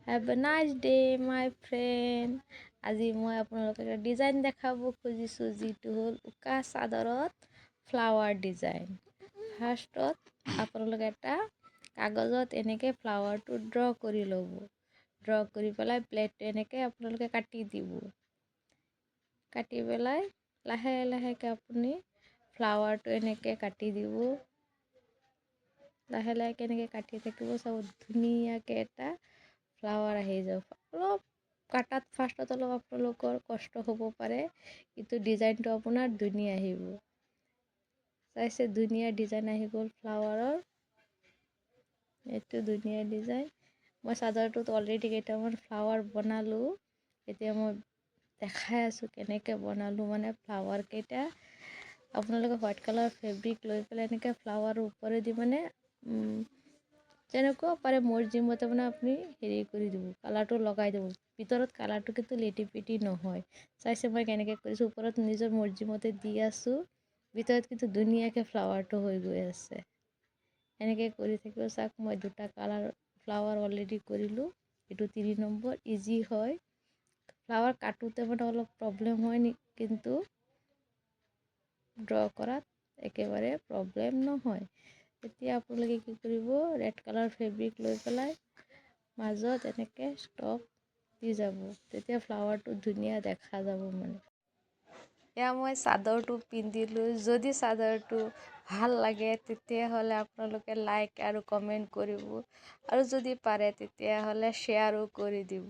Have a nice day, my friend. আজি মই আপোনালোকক এটা ডিজাইন দেখাব খুজিছোঁ যিটো হ'ল উকা চাদৰত ফ্লাৱাৰ ডিজাইন। ফাৰ্ষ্টত আপোনালোকে এটা কাগজত এনেকৈ ফ্লাৱাৰটো ড্ৰ কৰি ল'ব। ড্ৰ কৰি পেলাই প্লেটটো এনেকৈ আপোনালোকে কাটি দিব। কাটি পেলাই লাহে লাহেকৈ আপুনি ফ্লাৱাৰটো এনেকৈ কাটি দিব। লাহে লাহেকৈ এনেকৈ কাটি থাকিব, চাব ধুনীয়াকৈ এটা ফ্লাৱাৰ আহি যাব। অলপ কাটাত ফাৰ্ষ্টত অলপ আপোনালোকৰ কষ্ট হ'ব পাৰে, কিন্তু ডিজাইনটো আপোনাৰ ধুনীয়া আহিব। চাইছে ধুনীয়া ডিজাইন আহি গ'ল ফ্লাৱাৰৰ। এইটো ধুনীয়া ডিজাইন। মই চাদৰটোত অলৰেডি কেইটামান ফ্লাৱাৰ বনালোঁ। এতিয়া মই দেখাই আছোঁ কেনেকৈ বনালোঁ। মানে ফ্লাৱাৰকেইটা আপোনালোকে হোৱাইট কালাৰ ফেব্ৰিক লৈ পেলাই এনেকৈ ফ্লাৱাৰৰ ওপৰেদি মানে যেনেকুৱা পাৰে মৰ্জিমতে মানে আপুনি হেৰি কৰি দিব, কালাৰটো লগাই দিব। ভিতৰত কালাৰটো কিন্তু লেটি পেটি নহয়। চাইছে মই কেনেকৈ কৰিছোঁ, ওপৰত নিজৰ মৰ্জিমতে দি আছোঁ, ভিতৰত কিন্তু ধুনীয়াকৈ ফ্লাৱাৰটো হৈ গৈ আছে। এনেকৈ কৰি থাকিব। চাওক মই দুটা কালাৰ ফ্লাৱাৰ অলৰেডি কৰিলোঁ। এইটো 3 নম্বৰ। ইজি হয়। ফ্লাৱাৰ কাটোতে মানে অলপ প্ৰব্লেম হয় কিন্তু ড্ৰ কৰাত একেবাৰে প্ৰব্লেম নহয়। এতিয়া আপোনালোকে কি কৰিব, ৰেড কালাৰ ফেব্ৰিক লৈ পেলাই মাজত এনেকৈ ষ্টপ দি যাব, তেতিয়া ফ্লাৱাৰটো ধুনীয়া দেখা যাব। মানে এয়া মই চাদৰটো পিন্ধিলোঁ। যদি চাদৰটো ভাল লাগে তেতিয়াহ'লে আপোনালোকে লাইক আৰু কমেণ্ট কৰিব, আৰু যদি পাৰে তেতিয়াহ'লে শ্বেয়াৰো কৰি দিব।